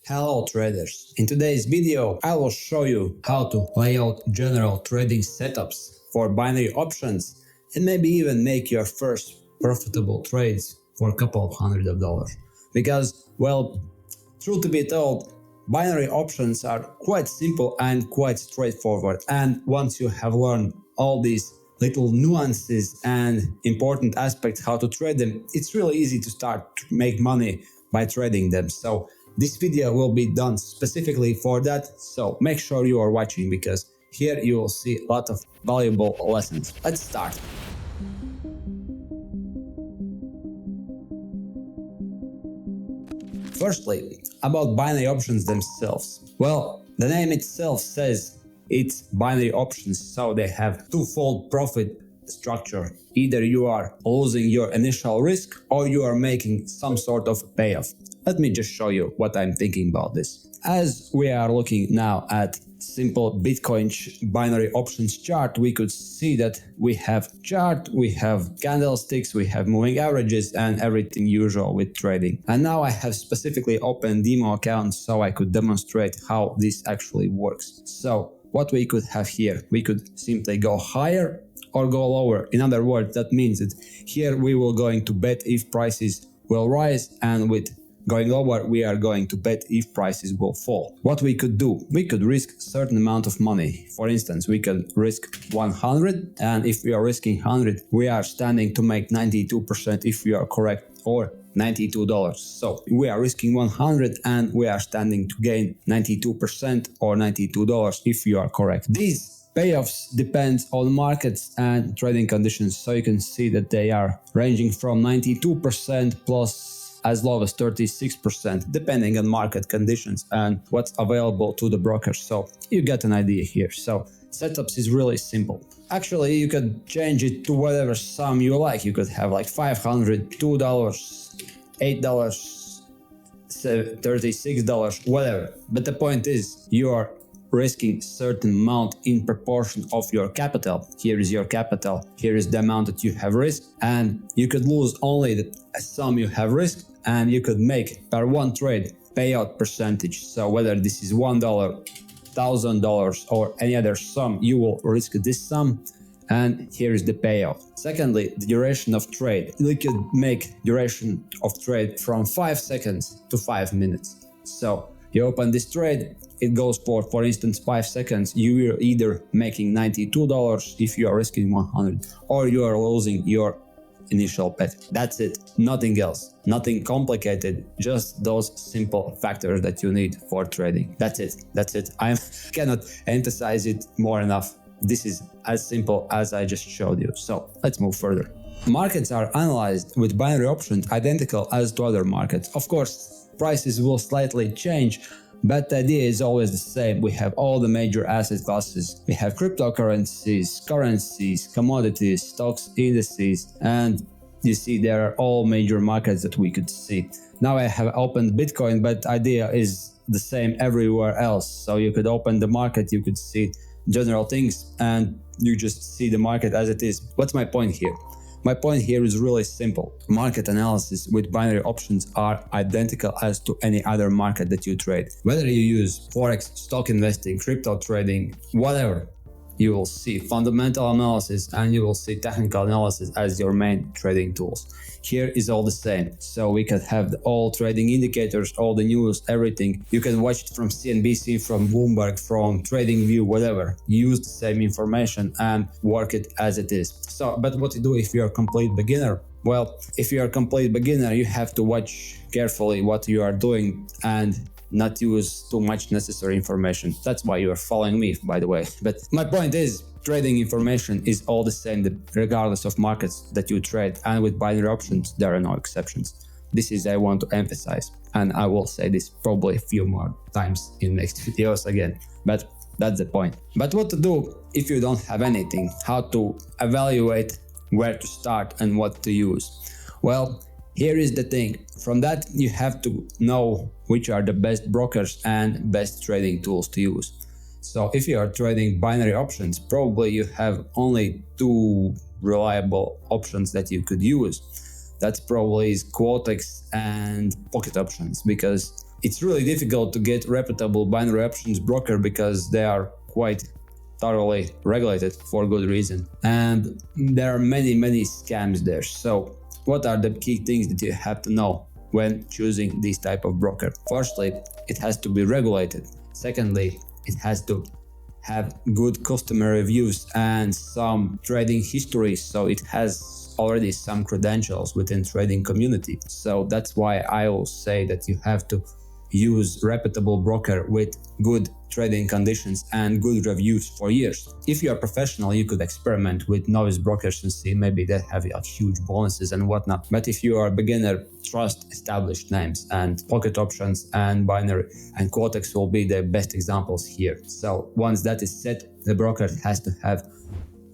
Hello traders! In today's video I will show you how to lay out general trading setups for binary options and maybe even make your first profitable trades for a couple of $100. Because, well, truth to be told, binary options are quite simple and quite straightforward, and once you have learned all these little nuances and important aspects how to trade them, it's really easy to start to make money by trading them. So this video will be done specifically for that, so make sure you are watching because here you will see a lot of valuable lessons. Let's start. Firstly, about binary options themselves. Well, the name itself says it's binary options, so they have twofold profit structure. Either you are losing your initial risk or you are making some sort of payoff. Let me just show you what I'm thinking about this. As we are looking now at simple Bitcoin binary options chart, we could see that we have chart, we have candlesticks, we have moving averages and everything usual with trading. And now I have specifically opened demo account so I could demonstrate how this actually works. So what we could have here, we could simply go higher or go lower. In other words, that means that here we will going to bet if prices will rise, and with going lower, we are going to bet if prices will fall. What we could do, we could risk a certain amount of money. For instance, we could risk 100, and if we are risking 100, we are standing to make 92% if we are correct, or $92. So we are risking 100 and we are standing to gain 92% or $92 if you are correct. These payoffs depend on markets and trading conditions, so you can see that they are ranging from 92% plus as low as 36%, depending on market conditions and what's available to the brokers. So you get an idea here. So setups is really simple. Actually, you could change it to whatever sum you like. You could have like $500, $2, $8, $36, whatever. But the point is, you are risking certain amount in proportion of your capital. Here is your capital, here is the amount that you have risked, and you could lose only the sum you have risked, and you could make per one trade payout percentage. So whether this is $1, $1,000 or any other sum, you will risk this sum, and here is the payoff. Secondly, the duration of trade. You could make duration of trade from 5 seconds to 5 minutes. So you open this trade, it goes for instance 5 seconds. You are either making $92 if you are risking 100, or you are losing your initial bet. That's it, nothing else, nothing complicated, just those simple factors that you need for trading. That's it. I cannot emphasize it more enough. This is as simple as I just showed you. So let's move further. Markets are analyzed with binary options identical as to other markets. Of course, prices will slightly change, but the idea is always the same. We have all the major asset classes. We have cryptocurrencies, currencies, commodities, stocks, indices, and you see there are all major markets that we could see. Now I have opened Bitcoin, but the idea is the same everywhere else. So you could open the market, you could see general things, and you just see the market as it is. What's my point here? My point here is really simple. Market analysis with binary options are identical as to any other market that you trade. Whether you use Forex, stock investing, crypto trading, whatever, you will see fundamental analysis and you will see technical analysis as your main trading tools. Here is all the same. So we can have all trading indicators, all the news, everything. You can watch it from CNBC, from Bloomberg, from TradingView, whatever. Use the same information and work it as it is. So, but what to do if you're a complete beginner? Well, if you're a complete beginner, you have to watch carefully what you are doing and not use too much necessary information. That's why you are following me, by the way. But my point is, trading information is all the same regardless of markets that you trade, and with binary options there are no exceptions. This is I want to emphasize, and I will say this probably a few more times in next videos again, but that's the point. But what to do if you don't have anything? How to evaluate where to start and what to use? Well, here is the thing. From that, you have to know which are the best brokers and best trading tools to use. So if you are trading binary options, probably you have only two reliable options that you could use. That's probably Quotex and Pocket Options, because It's really difficult to get reputable binary options broker because they are quite thoroughly regulated for good reason, and there are many scams there. So what are the key things that you have to know when choosing this type of broker? Firstly, it has to be regulated. Secondly, it has to have good customer reviews and some trading history, so it has already some credentials within trading community. So that's why I will say that you have to use reputable broker with good trading conditions and good reviews for years. If you are professional, you could experiment with novice brokers and see, maybe they have huge bonuses and whatnot. But if you are a beginner, trust established names, and Pocket Options and Binary and Quotex will be the best examples here. So once that is set, the broker has to have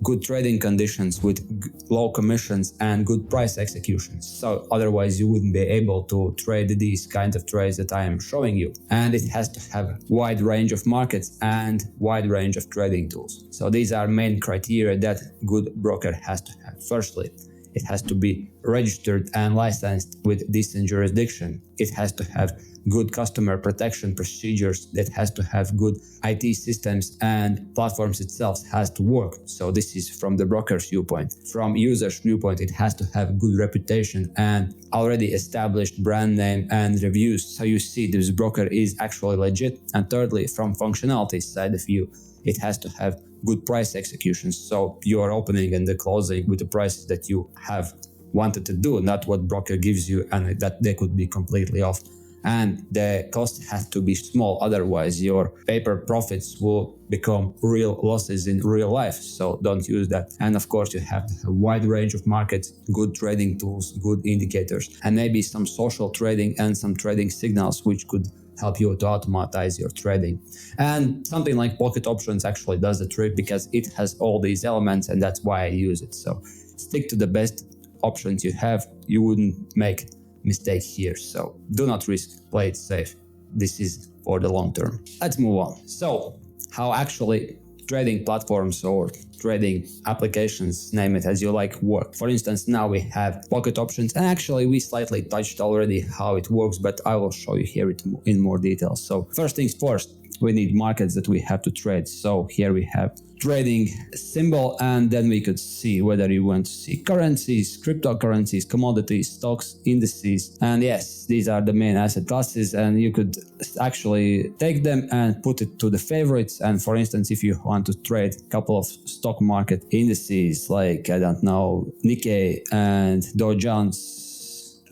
good trading conditions with low commissions and good price executions. So otherwise you wouldn't be able to trade these kind of trades that I am showing you. And it has to have a wide range of markets and wide range of trading tools. So these are main criteria that good broker has to have. Firstly, it has to be registered and licensed with decent jurisdiction. It has to have good customer protection procedures. That has to have good IT systems, and platforms itself has to work. So this is from the broker's viewpoint. From user's viewpoint, it has to have good reputation and already established brand name and reviews. So you see this broker is actually legit. And thirdly, from functionality side of view, it has to have good price executions. So you are opening and the closing with the prices that you have wanted to do, not what broker gives you, and that they could be completely off. And the cost has to be small, otherwise your paper profits will become real losses in real life. So don't use that. And of course, you have a wide range of markets, good trading tools, good indicators, and maybe some social trading and some trading signals which could help you to automatize your trading. And something like Pocket Options actually does the trick because it has all these elements, and that's why I use it. So stick to the best options you have. You wouldn't make mistake here. So do not risk, play it safe. This is for the long term. Let's move on. So how actually trading platforms or trading applications, name it as you like, work. For instance, now we have Pocket Options, and actually we slightly touched already how it works, but I will show you here in more detail. So first things first, we need markets that we have to trade. So here we have trading symbol, and then we could see whether you want to see currencies, cryptocurrencies, commodities, stocks, indices. And yes, these are the main asset classes, and you could actually take them and put it to the favorites. And for instance, if you want to trade a couple of stock market indices like, I don't know, Nikkei and Dow Jones,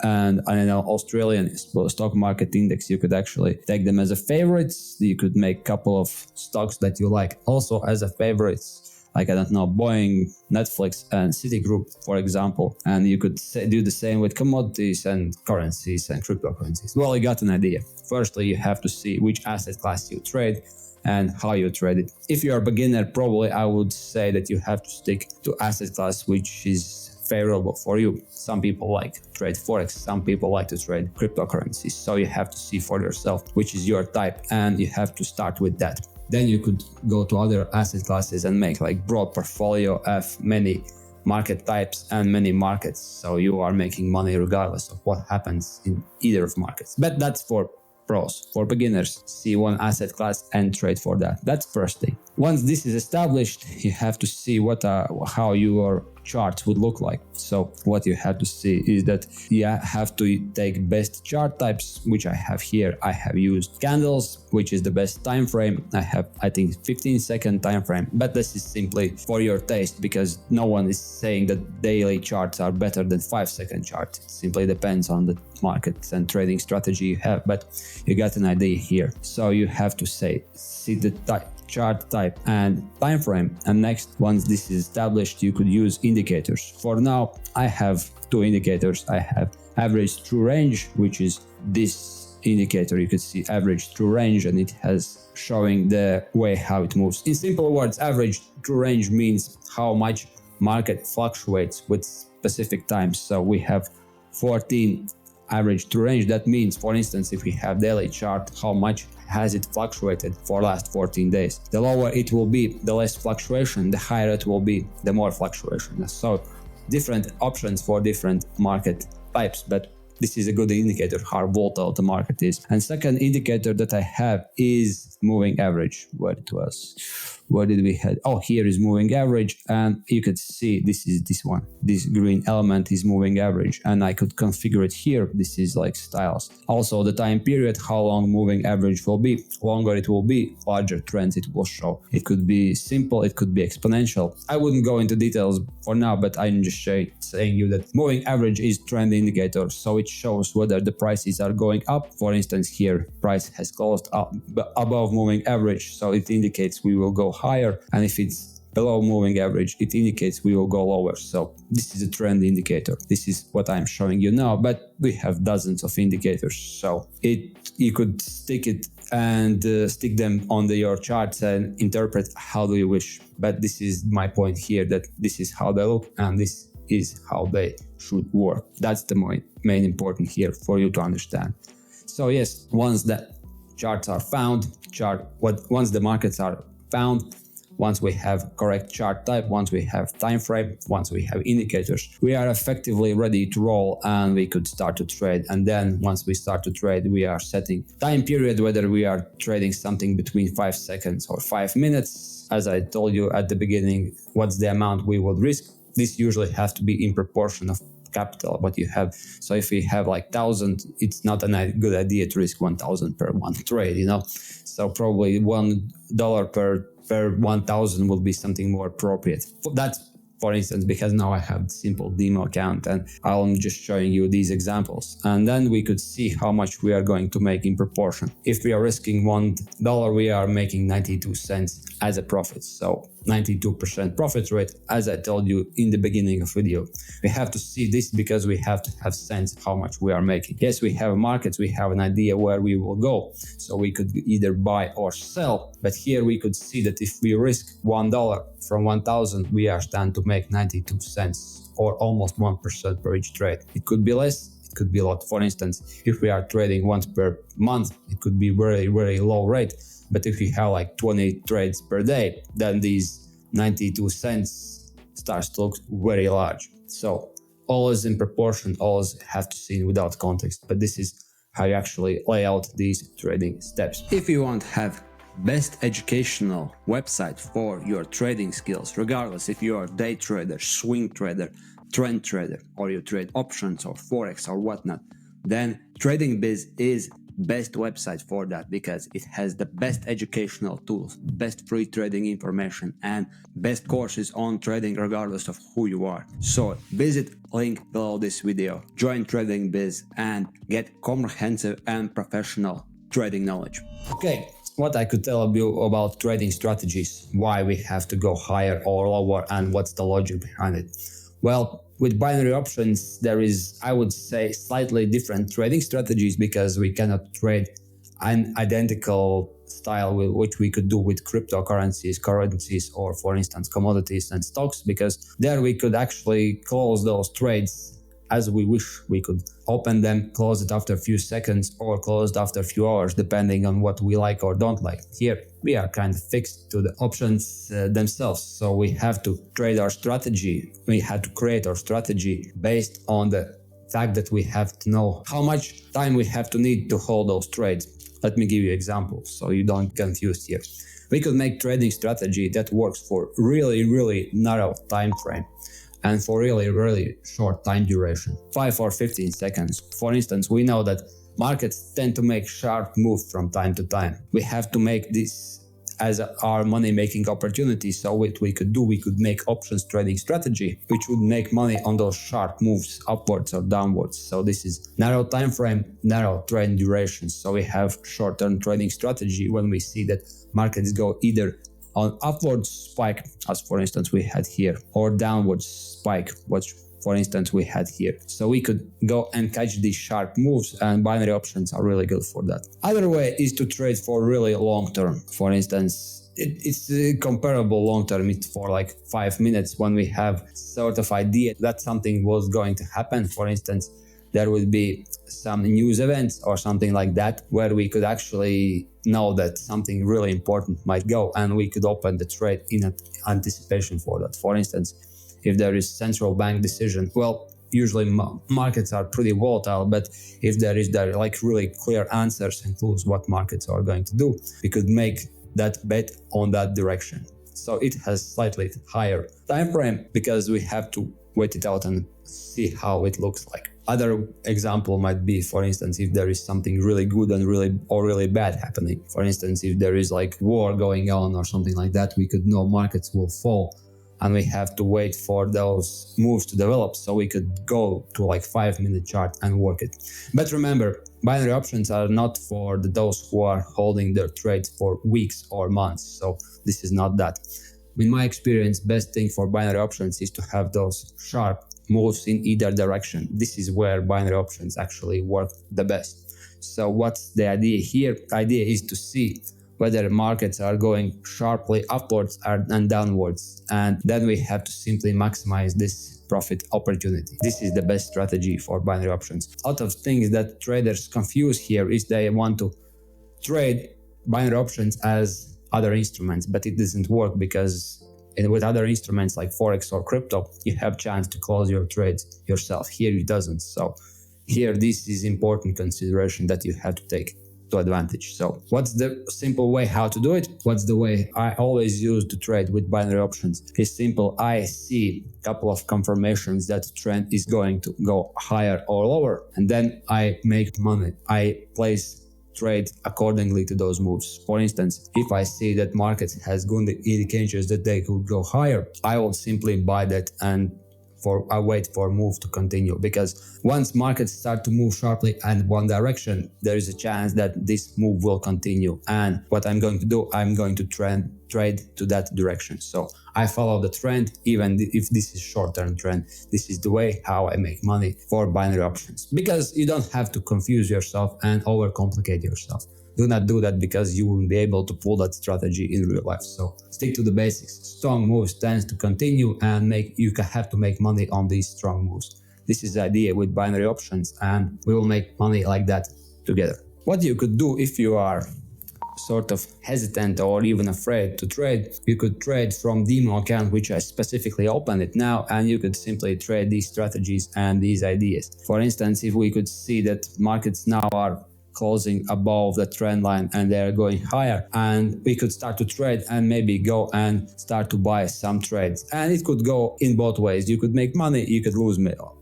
and I don't know, Australian stock market index, you could actually take them as a favorites. You could make a couple of stocks that you like also as a favorites, like, I don't know, Boeing, Netflix, and Citigroup, for example. And you could do the same with commodities and currencies and cryptocurrencies. Well, you got an idea. Firstly, you have to see which asset class you trade and how you trade it. If you're a beginner, probably I would say that you have to stick to asset class which is favorable for you. Some people like to trade Forex, some people like to trade cryptocurrencies. So you have to see for yourself which is your type, and you have to start with that. Then you could go to other asset classes and make like broad portfolio of many market types and many markets. So you are making money regardless of what happens in either of markets. But that's for pros. For beginners, see one asset class and trade for that. That's first thing. Once this is established, you have to see how your charts would look like. So what you have to see is that you have to take best chart types, which I have here. I have used candles, which is the best time frame. I have, I think, 15-second time frame, but this is simply for your taste, because no one is saying that daily charts are better than 5-second charts. It simply depends on the market and trading strategy you have, but you got an idea here. So you have to see the chart type and time frame, and next, once this is established, you could use indicators. For now, I have two indicators. I have average true range, which is this indicator. You could see average true range, and it has showing the way how it moves. In simple words, average true range means how much market fluctuates with specific times. So we have 14 average true range. That means, for instance, if we have daily chart, how much has it fluctuated for last 14 days. The lower it will be, the less fluctuation. The higher it will be, the more fluctuation. So different options for different market types, but This is a good indicator how volatile the market is. And second indicator that I have is moving average. Where it was? Where did we head? Oh, here is moving average, and you could see this is this one. This green element is moving average, and I could configure it here. This is like styles. Also the time period, how long moving average will be. Longer it will be, larger trends it will show. It could be simple, it could be exponential. I wouldn't go into details for now, but I'm just saying you that moving average is trend indicator, so it shows whether the prices are going up. For instance, here price has closed up above moving average, so it indicates we will go higher, and if it's below moving average, it indicates we will go lower. So this is a trend indicator. This is what I'm showing you now, but we have dozens of indicators, so you could stick it and stick them on your charts and interpret how do you wish. But this is my point here, that this is how they look and this is how they should work. That's the main important here for you to understand. So yes, once the charts are found, once the markets are found, once we have correct chart type, once we have time frame, once we have indicators, we are effectively ready to roll and we could start to trade. And then once we start to trade, we are setting time period, whether we are trading something between 5 seconds or 5 minutes. As I told you at the beginning, what's the amount we would risk? This usually has to be in proportion of capital what you have. So if we have like 1,000, it's not a good idea to risk 1,000 per one trade, So probably $1 per 1,000 will be something more appropriate. That's, for instance, because now I have simple demo account and I'm just showing you these examples. And then we could see how much we are going to make in proportion. If we are risking $1, we are making 92 cents as a profit. So 92% profit rate, as I told you in the beginning of video. We have to see this because we have to have sense how much we are making. Yes, we have markets, we have an idea where we will go. So we could either buy or sell, but here we could see that if we risk $1 from 1,000, we are stand to make 92 cents or almost 1% per each trade. It could be less, it could be a lot. For instance, if we are trading once per month, it could be very, very low rate. But if you have like 20 trades per day, then these 92 cents starts to look very large. So always in proportion, always have to see without context. But this is how you actually lay out these trading steps. If you want to have best educational website for your trading skills, regardless if you are day trader, swing trader, trend trader, or you trade options or forex or whatnot, then TradingBiz is best website for that, because it has the best educational tools, best free trading information, and best courses on trading regardless of who you are. So visit link below this video, join TradingBiz and get comprehensive and professional trading knowledge. Okay, what I could tell you about trading strategies, why we have to go higher or lower, and what's the logic behind it. Well, with binary options, there is, I would say, slightly different trading strategies, because we cannot trade an identical style which we could do with cryptocurrencies, currencies, or for instance, commodities and stocks, because there we could actually close those trades as we wish. We could open them, close it after a few seconds, or close it after a few hours, depending on what we like or don't like. Here, we are kind of fixed to the options themselves. So we have to trade our strategy. We have to create our strategy based on the fact that we have to know how much time we have to need to hold those trades. Let me give you examples so you don't get confused here. We could make trading strategy that works for really, really narrow time frame, and for really, really short time duration, 5 or 15 seconds. For instance, we know that markets tend to make sharp moves from time to time. We have to make this as our money-making opportunity. So what we could do, we could make options trading strategy, which would make money on those sharp moves upwards or downwards. So this is narrow time frame, narrow trade duration. So we have short-term trading strategy when we see that markets go either on upward spike, as for instance we had here, or downward spike, which for instance we had here. So we could go and catch these sharp moves, and binary options are really good for that. Other way is to trade for really long term. For instance, it's comparable long term. It's for like 5 minutes when we have sort of idea that something was going to happen. For instance, there would be some news events or something like that, where we could actually know that something really important might go, and we could open the trade in anticipation for that. For instance, if there is central bank decision, well, usually markets are pretty volatile, but if there is like really clear answers and clues what markets are going to do, we could make that bet on that direction. So it has slightly higher time frame because we have to wait it out and see how it looks like. Other example might be, for instance, if there is something really good and really bad happening. For instance, if there is like war going on or something like that, we could know markets will fall and we have to wait for those moves to develop, so we could go to like 5-minute chart and work it. But remember, binary options are not for those who are holding their trades for weeks or months, so this is not that. In my experience, best thing for binary options is to have those sharp moves in either direction. This is where binary options actually work the best. So what's the idea here? The idea is to see whether markets are going sharply upwards and downwards, and then we have to simply maximize this profit opportunity. This is the best strategy for binary options. A lot of things that traders confuse here is they want to trade binary options as other instruments, but it doesn't work because with other instruments like Forex or crypto, you have chance to close your trades yourself. Here it doesn't. So here this is important consideration that you have to take to advantage. So what's the simple way how to do it? What's the way I always use to trade with binary options? It's simple. I see a couple of confirmations that the trend is going to go higher or lower, and then I make money. I place trade accordingly to those moves. For instance, if I see that market has good indicators that they could go higher, I will simply buy that and I wait for move to continue, because once markets start to move sharply in one direction, there is a chance that this move will continue. And what I'm going to do, I'm going to trade to that direction. So I follow the trend, even if this is short-term trend. This is the way how I make money for binary options, because you don't have to confuse yourself and overcomplicate yourself. Do not do that, because you won't be able to pull that strategy in real life. So stick to the basics. Strong moves tends to continue, and you have to make money on these strong moves. This is the idea with binary options, and we will make money like that together. What you could do if you are sort of hesitant or even afraid to trade, you could trade from demo account, which I specifically opened it now, and you could simply trade these strategies and these ideas. For instance, if we could see that markets now are closing above the trend line and they're going higher, and we could start to trade and maybe go and start to buy some trades. And it could go in both ways. You could make money, you could lose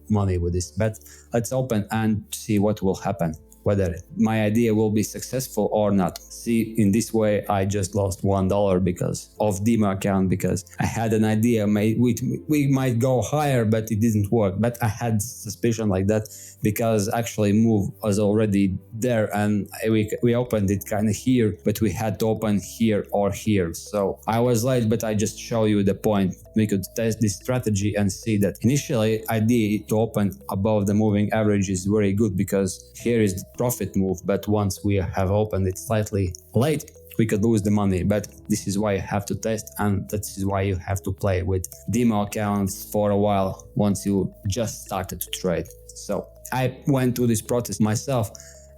money with this, but let's open and see what will happen, whether my idea will be successful or not. See, in this way, I just lost $1 because of demo account, because I had an idea we might go higher, but it didn't work. But I had suspicion like that because actually move was already there, and we opened it kind of here, but we had to open here or here. So I was late, but I just show you the point. We could test this strategy and see that initially idea to open above the moving average is very good, because here is the profit move, but once we have opened it slightly late, we could lose the money. But this is why you have to test, and this is why you have to play with demo accounts for a while once you just started to trade. So I went through this process myself,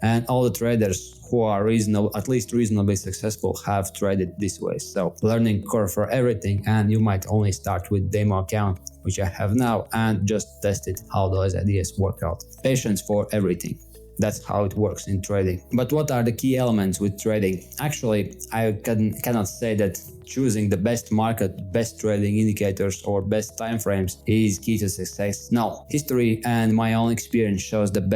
and all the traders who are at least reasonably successful have traded this way. So learning curve for everything, and you might only start with demo account, which I have now, and just test it how those ideas work out. Patience for everything. That's how it works in trading. But what are the key elements with trading? Actually, I cannot say that choosing the best market, best trading indicators, or best time frames is key to success. No, history and my own experience shows that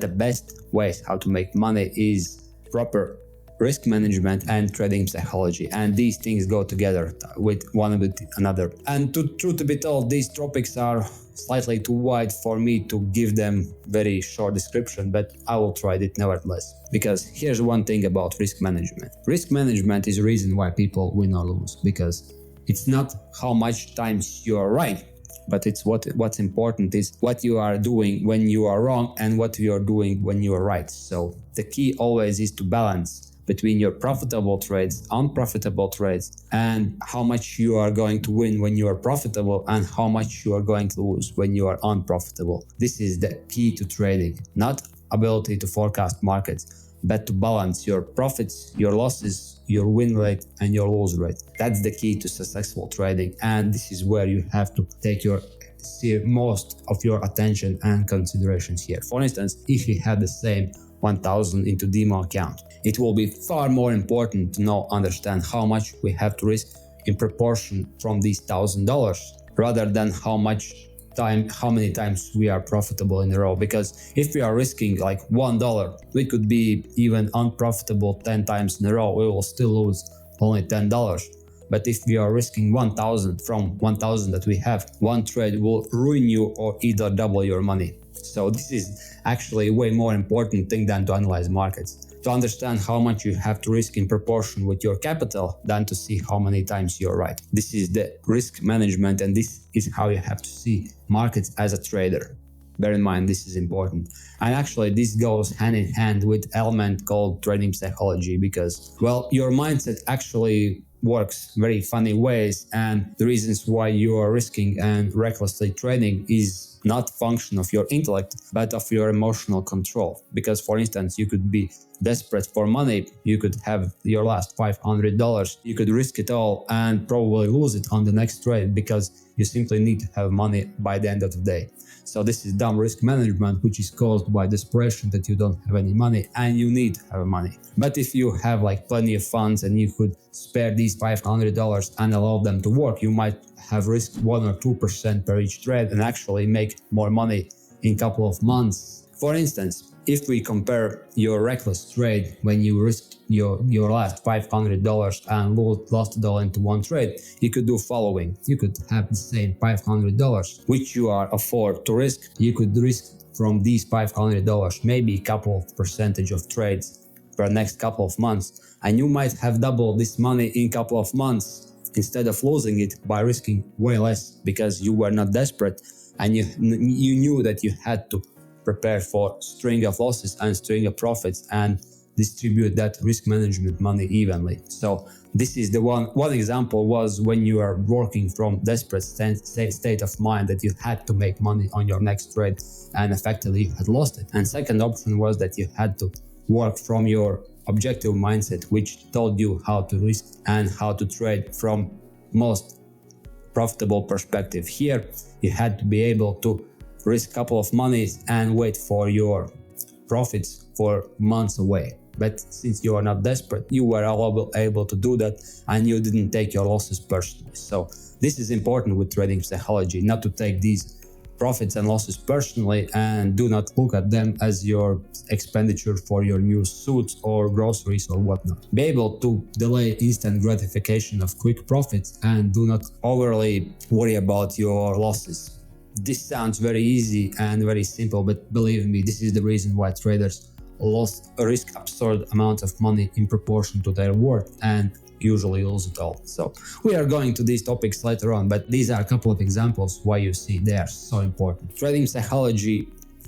the best ways how to make money is proper risk management and trading psychology, and these things go together with one with another. And truth to be told, these topics are slightly too wide for me to give them very short description, but I will try it nevertheless. Because here's one thing about risk management. Risk management is the reason why people win or lose, because it's not how much times you are right, but it's what's important is what you are doing when you are wrong and what you are doing when you are right. So the key always is to balance between your profitable trades, unprofitable trades, and how much you are going to win when you are profitable and how much you are going to lose when you are unprofitable. This is the key to trading, not ability to forecast markets, but to balance your profits, your losses, your win rate, and your lose rate. That's the key to successful trading, and this is where you have to take your see most of your attention and considerations here. For instance, if you have the same 1,000 into demo account, it will be far more important to understand how much we have to risk in proportion from these $1,000 rather than how many times we are profitable in a row. Because if we are risking like $1, we could be even unprofitable 10 times in a row. We will still lose only $10. But if we are risking 1,000 from 1,000 that we have, one trade will ruin you or either double your money. So this is actually a way more important thing than to analyze markets. To understand how much you have to risk in proportion with your capital than to see how many times you're right. This is the risk management, and this is how you have to see markets as a trader. Bear in mind, this is important. And actually, this goes hand in hand with element called trading psychology because, well, your mindset actually works very funny ways, and the reasons why you are risking and recklessly trading is not function of your intellect, but of your emotional control. Because, for instance, you could be desperate for money, you could have your last $500, you could risk it all and probably lose it on the next trade because you simply need to have money by the end of the day. So this is dumb risk management, which is caused by desperation that you don't have any money and you need to have money. But if you have like plenty of funds and you could spare these $500 and allow them to work, you might have risked 1 or 2% per each trade and actually make more money in a couple of months. For instance, if we compare your reckless trade when you risked your last $500 and lost it all into one trade, you could do following. You could have the same $500 which you are afford to risk. You could risk from these $500 maybe a couple of percentage of trades per next couple of months, and you might have doubled this money in a couple of months instead of losing it by risking way less because you were not desperate and you knew that you had to prepare for string of losses and string of profits and distribute that risk management money evenly. So this is the one example was when you are working from desperate state of mind that you had to make money on your next trade and effectively you had lost it. And second option was that you had to work from your objective mindset, which told you how to risk and how to trade from most profitable perspective. Here you had to be able to risk a couple of monies and wait for your profits for months away. But since you are not desperate, you were able to do that and you didn't take your losses personally. So this is important with trading psychology, not to take these profits and losses personally and do not look at them as your expenditure for your new suits or groceries or whatnot. Be able to delay instant gratification of quick profits and do not overly worry about your losses. This sounds very easy and very simple, but believe me, this is the reason why traders risk absurd amounts of money in proportion to their worth and usually lose it all. So we are going to these topics later on, but these are a couple of examples why you see they are so important. Trading psychology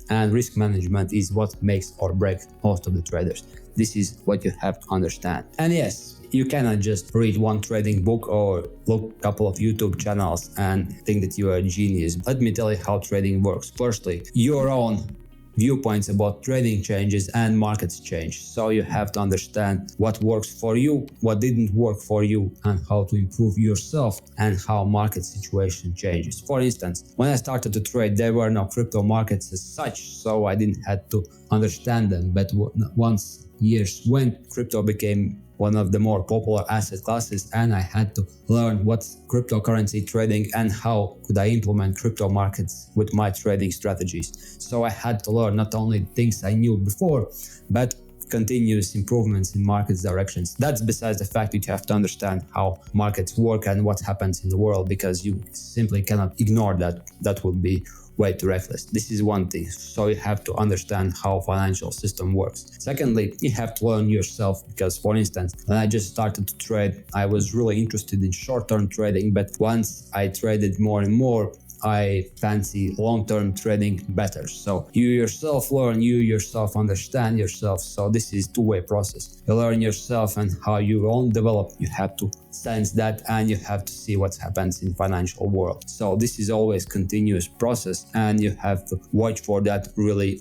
and risk management is what makes or breaks most of the traders. This is what you have to understand. And yes, you cannot just read one trading book or look a couple of YouTube channels and think that you are a genius. Let me tell you how trading works. Firstly, your own viewpoints about trading changes and markets change. So you have to understand what works for you, what didn't work for you, and how to improve yourself and how market situation changes. For instance, when I started to trade, there were no crypto markets as such, so I didn't have to understand them. But once years went, crypto became one of the more popular asset classes, and I had to learn what's cryptocurrency trading and how could I implement crypto markets with my trading strategies. So I had to learn not only things I knew before, but continuous improvements in markets directions. That's besides the fact that you have to understand how markets work and what happens in the world, because you simply cannot ignore that. That would be way too reckless. This is one thing. So you have to understand how financial system works. Secondly, you have to learn yourself, because for instance, when I just started to trade, I was really interested in short-term trading, but once I traded more and more, I fancy long-term trading better. So you yourself learn, you yourself understand yourself. So this is two-way process. You learn yourself and how you won't develop. You have to sense that and you have to see what happens in financial world. So this is always continuous process and you have to watch for that really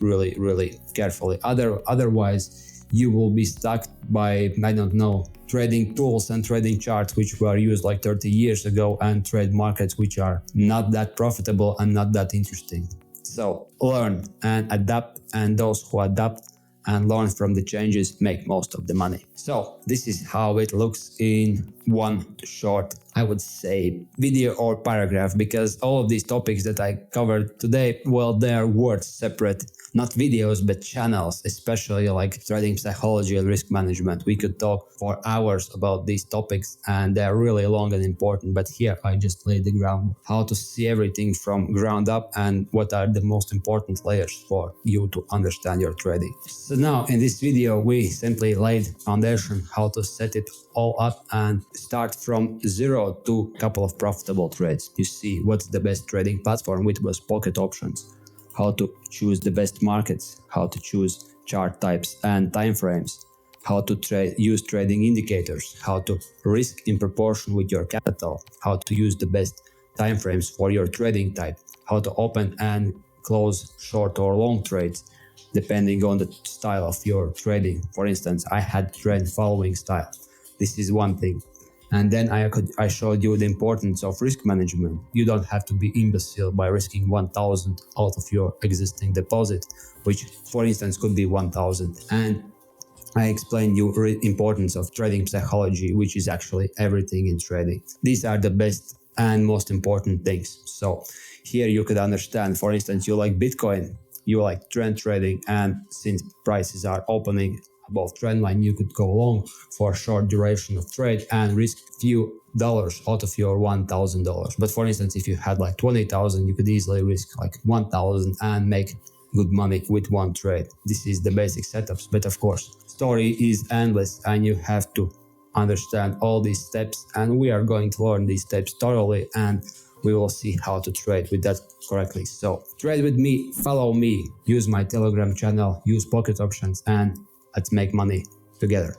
carefully. Otherwise, you will be stuck by, I don't know, trading tools and trading charts which were used like 30 years ago, and trade markets which are not that profitable and not that interesting. So learn and adapt, and those who adapt and learn from the changes make most of the money. So this is how it looks in one short, I would say, video or paragraph, because all of these topics that I covered today, well, they're words separate, not videos, but channels, especially like trading psychology and risk management. We could talk for hours about these topics, and they're really long and important, but here I just laid the ground, how to see everything from ground up and what are the most important layers for you to understand your trading. So now in this video, we simply laid foundation, how to set it all up and start from zero to a couple of profitable trades. You see what's the best trading platform, which was Pocket Options, how to choose the best markets, how to choose chart types and time frames, how to use trading indicators, how to risk in proportion with your capital, how to use the best time frames for your trading type, how to open and close short or long trades depending on the style of your trading. For instance, I had trend following style. This is one thing. And then I showed you the importance of risk management. You don't have to be imbecile by risking 1,000 out of your existing deposit, which for instance could be 1,000. And I explained you the importance of trading psychology, which is actually everything in trading. These are the best and most important things. So here you could understand, for instance, you like Bitcoin, you like trend trading, and since prices are opening above trend line, you could go long for a short duration of trade and risk few dollars out of your $1,000. But for instance, if you had like 20,000, you could easily risk like 1,000 and make good money with one trade. This is the basic setups, but of course, story is endless and you have to understand all these steps, and we are going to learn these steps thoroughly, and we will see how to trade with that correctly. So trade with me, follow me, use my Telegram channel, use Pocket Options, and let's make money together.